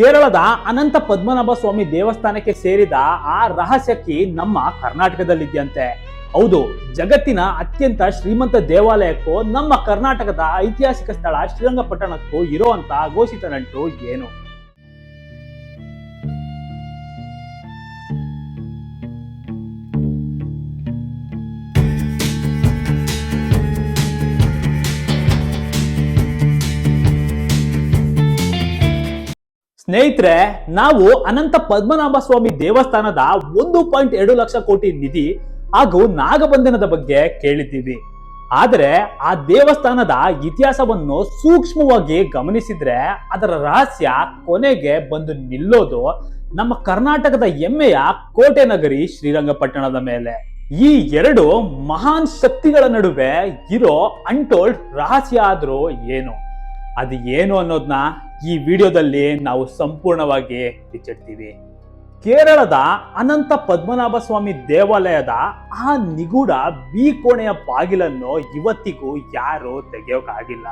ಕೇರಳದ ಅನಂತ ಪದ್ಮನಾಭ ಸ್ವಾಮಿ ದೇವಸ್ಥಾನಕ್ಕೆ ಸೇರಿದ ಆ ರಹಸ್ಯ ಕೀ ನಮ್ಮ ಕರ್ನಾಟಕದಲ್ಲಿದ್ಯಂತೆ. ಹೌದು, ಜಗತ್ತಿನ ಅತ್ಯಂತ ಶ್ರೀಮಂತ ದೇವಾಲಯಕ್ಕೂ ನಮ್ಮ ಕರ್ನಾಟಕದ ಐತಿಹಾಸಿಕ ಸ್ಥಳ ಶ್ರೀರಂಗಪಟ್ಟಣಕ್ಕೂ ಇರುವಂತ ಘೋಷಿತ ನಂಟು ಏನು? ಸ್ನೇಹಿತರೆ, ನಾವು ಅನಂತ ಪದ್ಮನಾಭ ಸ್ವಾಮಿ ದೇವಸ್ಥಾನದ 1.2 ಲಕ್ಷ ಕೋಟಿ ನಿಧಿ ಹಾಗೂ ನಾಗಬಂಧನದ ಬಗ್ಗೆ ಕೇಳಿದ್ದೀವಿ. ಆದರೆ ಆ ದೇವಸ್ಥಾನದ ಇತಿಹಾಸವನ್ನು ಸೂಕ್ಷ್ಮವಾಗಿ ಗಮನಿಸಿದ್ರೆ ಅದರ ರಹಸ್ಯ ಕೊನೆಗೆ ಬಂದು ನಿಲ್ಲೋದು ನಮ್ಮ ಕರ್ನಾಟಕದ ಹೆಮ್ಮೆಯ ಕೋಟೆ ನಗರಿ ಶ್ರೀರಂಗಪಟ್ಟಣದ ಮೇಲೆ. ಈ ಎರಡು ಮಹಾನ್ ಶಕ್ತಿಗಳ ನಡುವೆ ಇರೋ ಅನ್ಟೋಲ್ಡ್ ರಹಸ್ಯ ಆದ್ರೂ ಏನು, ಅದು ಏನು ಅನ್ನೋದನ್ನ ಈ ವಿಡಿಯೋದಲ್ಲಿ ನಾವು ಸಂಪೂರ್ಣವಾಗಿ ಬಿಚ್ಚಿಡ್ತೀವಿ. ಕೇರಳದ ಅನಂತ ಪದ್ಮನಾಭ ಸ್ವಾಮಿ ದೇವಾಲಯದ ಆ ನಿಗೂಢ ಕೋಣೆಯ ಬಾಗಿಲನ್ನು ಇವತ್ತಿಗೂ ಯಾರು ತೆಗೆಯೋಕ್ಕಾಗಿಲ್ಲ.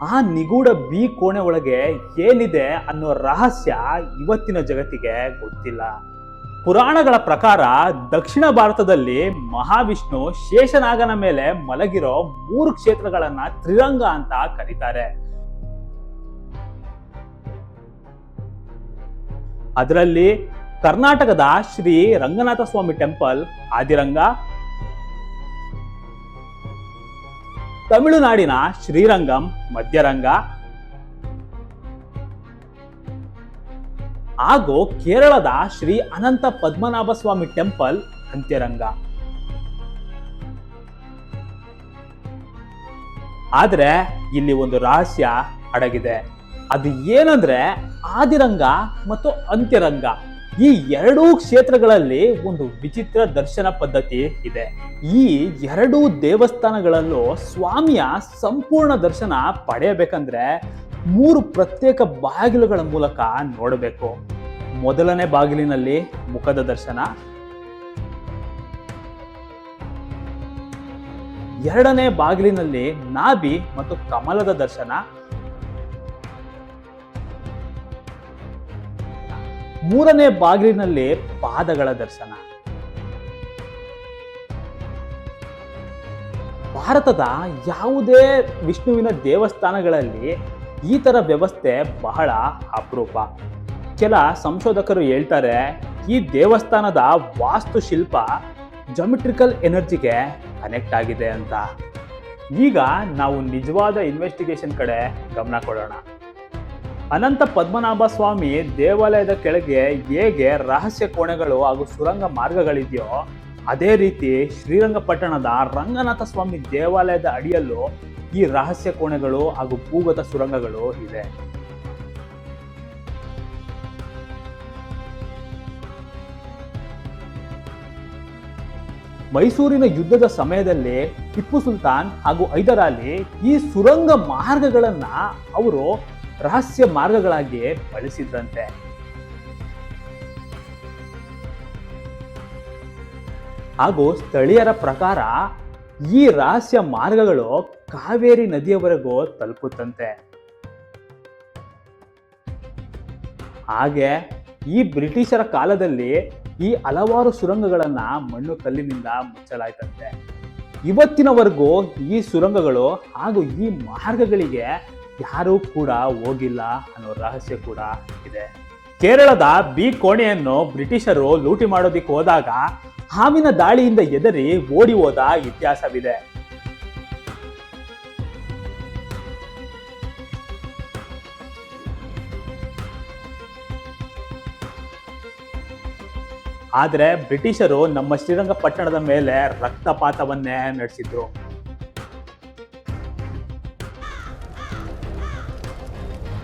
ಆ ನಿಗೂಢ ಕೋಣೆ ಒಳಗೆ ಏನಿದೆ ಅನ್ನೋ ರಹಸ್ಯ ಇವತ್ತಿನ ಜಗತ್ತಿಗೆ ಗೊತ್ತಿಲ್ಲ. ಪುರಾಣಗಳ ಪ್ರಕಾರ ದಕ್ಷಿಣ ಭಾರತದಲ್ಲಿ ಮಹಾವಿಷ್ಣು ಶೇಷನಾಗನ ಮೇಲೆ ಮಲಗಿರೋ 3 ಕ್ಷೇತ್ರಗಳನ್ನ ತ್ರಿರಂಗ ಅಂತ ಕರೀತಾರೆ. ಅದರಲ್ಲಿ ಕರ್ನಾಟಕದ ಶ್ರೀ ರಂಗನಾಥ ಸ್ವಾಮಿ ಟೆಂಪಲ್ ಆದಿರಂಗ, ತಮಿಳುನಾಡಿನ ಶ್ರೀರಂಗಂ ಮಧ್ಯರಂಗ ಹಾಗೂ ಕೇರಳದ ಶ್ರೀ ಅನಂತ ಪದ್ಮನಾಭ ಸ್ವಾಮಿ ಟೆಂಪಲ್ ಅಂತ್ಯರಂಗ. ಆದ್ರೆ ಇಲ್ಲಿ ಒಂದು ರಹಸ್ಯ ಅಡಗಿದೆ. ಅದು ಏನಂದ್ರೆ ಆದಿರಂಗ ಮತ್ತು ಅಂತ್ಯರಂಗ ಈ ಎರಡೂ ಕ್ಷೇತ್ರಗಳಲ್ಲಿ ಒಂದು ವಿಚಿತ್ರ ದರ್ಶನ ಪದ್ಧತಿ ಇದೆ. ಈ ಎರಡೂ ದೇವಸ್ಥಾನಗಳಲ್ಲೂ ಸ್ವಾಮಿಯ ಸಂಪೂರ್ಣ ದರ್ಶನ ಪಡೆಯಬೇಕಂದ್ರೆ 3 ಪ್ರತ್ಯೇಕ ಬಾಗಿಲುಗಳ ಮೂಲಕ ನೋಡಬೇಕು. ಮೊದಲನೇ ಬಾಗಿಲಿನಲ್ಲಿ ಮುಖದ ದರ್ಶನ, ಎರಡನೇ ಬಾಗಿಲಿನಲ್ಲಿ ನಾಭಿ ಮತ್ತು ಕಮಲದ ದರ್ಶನ, ಮೂರನೇ ಬಾಗಿಲಿನಲ್ಲಿ ಪಾದಗಳ ದರ್ಶನ. ಭಾರತದ ಯಾವುದೇ ವಿಷ್ಣುವಿನ ದೇವಸ್ಥಾನಗಳಲ್ಲಿ ಈ ತರ ವ್ಯವಸ್ಥೆ ಬಹಳ ಅಪರೂಪ. ಕೆಲ ಸಂಶೋಧಕರು ಹೇಳ್ತಾರೆ ಈ ದೇವಸ್ಥಾನದ ವಾಸ್ತುಶಿಲ್ಪ ಜಾಮೆಟ್ರಿಕಲ್ ಎನರ್ಜಿಗೆ ಕನೆಕ್ಟ್ ಆಗಿದೆ ಅಂತ. ಈಗ ನಾವು ನಿಜವಾದ ಇನ್ವೆಸ್ಟಿಗೇಷನ್ ಕಡೆ ಗಮನ ಕೊಡೋಣ. ಅನಂತ ಪದ್ಮನಾಭ ಸ್ವಾಮಿ ದೇವಾಲಯದ ಕೆಳಗೆ ಹೇಗೆ ರಹಸ್ಯ ಕೋಣೆಗಳು ಹಾಗೂ ಸುರಂಗ ಮಾರ್ಗಗಳಿದೆಯೋ ಅದೇ ರೀತಿ ಶ್ರೀರಂಗಪಟ್ಟಣದ ರಂಗನಾಥ ಸ್ವಾಮಿ ದೇವಾಲಯದ ಅಡಿಯಲ್ಲೂ ಈ ರಹಸ್ಯ ಕೋಣೆಗಳು ಹಾಗೂ ಭೂಗತ ಸುರಂಗಗಳು ಇದೆ. ಮೈಸೂರಿನ ಯುದ್ಧದ ಸಮಯದಲ್ಲಿ ಟಿಪ್ಪು ಸುಲ್ತಾನ್ ಹಾಗೂ ಹೈದರಾಲಿ ಈ ಸುರಂಗ ಮಾರ್ಗಗಳನ್ನ ಅವರು ರಹಸ್ಯ ಮಾರ್ಗಗಳಾಗಿ ಬಳಸಿದ್ರಂತೆ. ಹಾಗೂ ಸ್ಥಳೀಯರ ಪ್ರಕಾರ ಈ ರಹಸ್ಯ ಮಾರ್ಗಗಳು ಕಾವೇರಿ ನದಿಯವರೆಗೂ ತಲುಪುತ್ತಂತೆ. ಹಾಗೆ ಈ ಬ್ರಿಟಿಷರ ಕಾಲದಲ್ಲಿ ಈ ಹಲವಾರು ಸುರಂಗಗಳನ್ನ ಮಣ್ಣು ಕಲ್ಲಿನಿಂದ ಮುಚ್ಚಲಾಯ್ತಂತೆ. ಇವತ್ತಿನವರೆಗೂ ಈ ಸುರಂಗಗಳು ಹಾಗೂ ಈ ಮಾರ್ಗಗಳಿಗೆ ಯಾರೂ ಕೂಡ ಹೋಗಿಲ್ಲ ಅನ್ನೋ ರಹಸ್ಯ ಕೂಡ ಇದೆ. ಕೇರಳದ ಕೋಣೆಯನ್ನು ಬ್ರಿಟಿಷರು ಲೂಟಿ ಮಾಡೋದಿಕ್ಕೆ ಹೋದಾಗ ಹಾವಿನ ದಾಳಿಯಿಂದ ಎದರಿ ಓಡಿ ಹೋದ ಇತಿಹಾಸವಿದೆ. ಆದರೆ ಬ್ರಿಟಿಷರು ನಮ್ಮ ಶ್ರೀರಂಗಪಟ್ಟಣದ ಮೇಲೆ ರಕ್ತಪಾತವನ್ನೇ ನಡೆಸಿದ್ರು.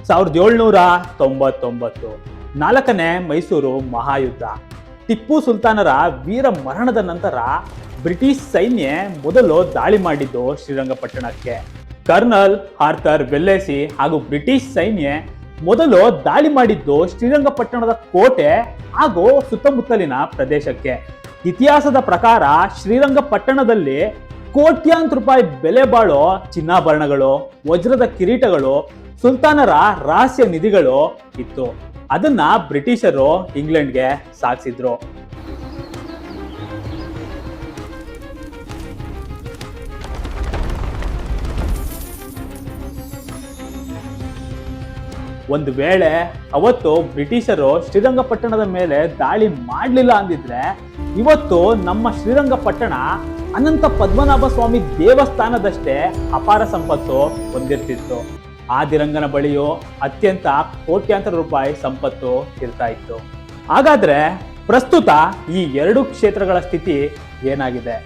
1799 4ನೇ ಮೈಸೂರು ಮಹಾಯುದ್ಧ. ಟಿಪ್ಪು ಸುಲ್ತಾನರ ವೀರ ಮರಣದ ನಂತರ ಬ್ರಿಟಿಷ್ ಸೈನ್ಯ ಮೊದಲು ದಾಳಿ ಮಾಡಿದ್ದು ಶ್ರೀರಂಗಪಟ್ಟಣಕ್ಕೆ. ಕರ್ನಲ್ ಆರ್ಥರ್ ವೆಲ್ಲೆಸಿ ಹಾಗೂ ಬ್ರಿಟಿಷ್ ಸೈನ್ಯ ಮೊದಲು ದಾಳಿ ಮಾಡಿದ್ದು ಶ್ರೀರಂಗಪಟ್ಟಣದ ಕೋಟೆ ಹಾಗೂ ಸುತ್ತಮುತ್ತಲಿನ ಪ್ರದೇಶಕ್ಕೆ. ಇತಿಹಾಸದ ಪ್ರಕಾರ ಶ್ರೀರಂಗಪಟ್ಟಣದಲ್ಲಿ ಕೋಟ್ಯಾಂತರ ರೂಪಾಯಿ ಬೆಲೆ ಬಾಳೋ ಚಿನ್ನಾಭರಣಗಳು, ವಜ್ರದ ಕಿರೀಟಗಳು ಸುಲ್ತಾನರ ರಹಸ್ಯ ನಿಧಿಗಳು ಇತ್ತು. ಅದನ್ನ ಬ್ರಿಟಿಷರು ಇಂಗ್ಲೆಂಡ್ಗೆ ಸಾಗಿಸಿದ್ರು. ಒಂದು ವೇಳೆ ಅವತ್ತು ಬ್ರಿಟಿಷರು ಶ್ರೀರಂಗಪಟ್ಟಣದ ಮೇಲೆ ದಾಳಿ ಮಾಡಲಿಲ್ಲ ಅಂದಿದ್ರೆ ಇವತ್ತು ನಮ್ಮ ಶ್ರೀರಂಗಪಟ್ಟಣ ಅನಂತ ಪದ್ಮನಾಭ ಸ್ವಾಮಿ ದೇವಸ್ಥಾನದಷ್ಟೇ ಅಪಾರ ಸಂಪತ್ತು ಹೊಂದಿರ್ತಿತ್ತು. ಆದಿರಂಗನ ಬಳಿಯೂ ಅತ್ಯಂತ ಕೋಟ್ಯಾಂತರ ರೂಪಾಯಿ ಸಂಪತ್ತು ಇರ್ತಾ ಇತ್ತು. ಹಾಗಾದ್ರೆ ಪ್ರಸ್ತುತ ಈ ಎರಡು ಕ್ಷೇತ್ರಗಳ ಸ್ಥಿತಿ ಏನಾಗಿದೆ?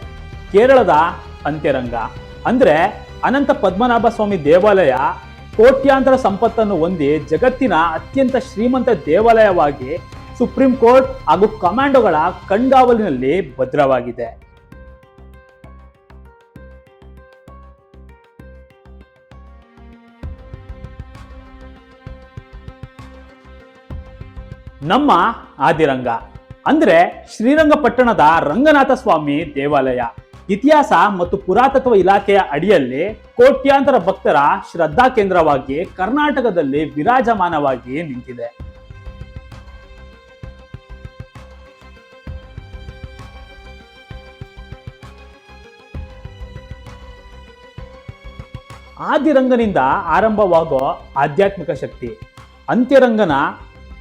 ಕೇರಳದ ಅಂತ್ಯರಂಗ ಅಂದ್ರೆ ಅನಂತ ಪದ್ಮನಾಭ ಸ್ವಾಮಿ ದೇವಾಲಯ ಕೋಟ್ಯಾಂತರ ಸಂಪತ್ತನ್ನು ಹೊಂದಿ ಜಗತ್ತಿನ ಅತ್ಯಂತ ಶ್ರೀಮಂತ ದೇವಾಲಯವಾಗಿ ಸುಪ್ರೀಂ ಕೋರ್ಟ್ ಹಾಗೂ ಕಮಾಂಡೋಗಳ ಕಣ್ಗಾವಲಿನಲ್ಲಿ ಭದ್ರವಾಗಿದೆ. ನಮ್ಮ ಆದಿರಂಗ ಅಂದ್ರೆ ಶ್ರೀರಂಗಪಟ್ಟಣದ ರಂಗನಾಥ ಸ್ವಾಮಿ ದೇವಾಲಯ ಇತಿಹಾಸ ಮತ್ತು ಪುರಾತತ್ವ ಇಲಾಖೆಯ ಅಡಿಯಲ್ಲಿ ಕೋಟ್ಯಾಂತರ ಭಕ್ತರ ಶ್ರದ್ಧಾ ಕೇಂದ್ರವಾಗಿ ಕರ್ನಾಟಕದಲ್ಲಿ ವಿರಾಜಮಾನವಾಗಿ ನಿಂತಿದೆ. ಆದಿರಂಗನಿಂದ ಆರಂಭವಾಗೋ ಆಧ್ಯಾತ್ಮಿಕ ಶಕ್ತಿ ಅಂತ್ಯರಂಗನ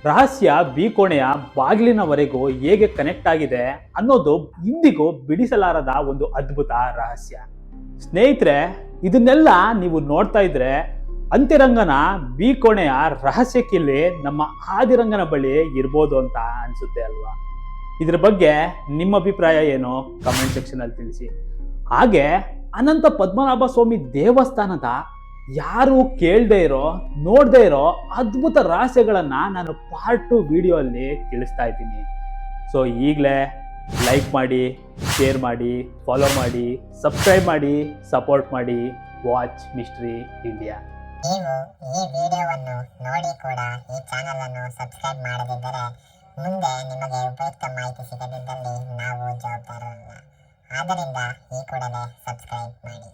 ರಹಸ್ಯ ಬೀಕೋಣೆಯ ಬಾಗಿಲಿನವರೆಗೂ ಹೇಗೆ ಕನೆಕ್ಟ್ ಆಗಿದೆ ಅನ್ನೋದು ಇಂದಿಗೂ ಬಿಡಿಸಲಾರದ ಒಂದು ಅದ್ಭುತ ರಹಸ್ಯ. ಸ್ನೇಹಿತರೆ, ಇದನ್ನೆಲ್ಲ ನೀವು ನೋಡ್ತಾ ಇದ್ರೆ ಅಂತ್ಯರಂಗನ ಬೀಕೋಣೆಯ ರಹಸ್ಯಕ್ಕಿಲ್ಲಿ ನಮ್ಮ ಆದಿರಂಗನ ಬಳಿ ಇರ್ಬೋದು ಅಂತ ಅನ್ಸುತ್ತೆ ಅಲ್ವಾ? ಇದ್ರ ಬಗ್ಗೆ ನಿಮ್ಮ ಅಭಿಪ್ರಾಯ ಏನು ಕಮೆಂಟ್ ಸೆಕ್ಷನ್ ಅಲ್ಲಿ ತಿಳಿಸಿ. ಹಾಗೆ ಅನಂತ ಪದ್ಮನಾಭ ಸ್ವಾಮಿ ದೇವಸ್ಥಾನದ ಯಾರು ಕೇಳದೆ ಇರೋ ನೋಡದೆ ಇರೋ ಅದ್ಭುತ ರಹಸ್ಯಗಳನ್ನ ನಾನು ಪಾರ್ಟ್ 2 ವಿಡಿಯೋ ಅಲ್ಲಿ ತಿಳಿಸ್ತಾ ಇದ್ದೀನಿ. ಸೊ ಈಗಲೇ ಲೈಕ್ ಮಾಡಿ, ಶೇರ್ ಮಾಡಿ, ಫಾಲೋ ಮಾಡಿ, ಸಬ್ಸ್ಕ್ರೈಬ್ ಮಾಡಿ, ಸಪೋರ್ಟ್ ಮಾಡಿ ವಾಚ್ ಮಿಸ್ಟ್ರಿ ಇಂಡಿಯಾ. ನೀವು ಈ ವಿಡಿಯೋವನ್ನು ನೋಡಿ ಕೂಡ ಈ ಚಾನೆಲ್ ಅನ್ನು ಸಬ್ಸ್ಕ್ರೈಬ್ ಮಾಡದಿದ್ದರೆ ಮುಂದೆ ನಿಮಗೆ ಉಪಯುಕ್ತ ಮಾಹಿತಿ ಸಿಗದಿದ್ದಲ್ಲಿ ನಾವು ಜವಾಬ್ದಾರರಲ್ಲ. ಆದ್ದರಿಂದ ಈ ಕೂಡಲೇ ಸಬ್ಸ್ಕ್ರೈಬ್ ಮಾಡಿ.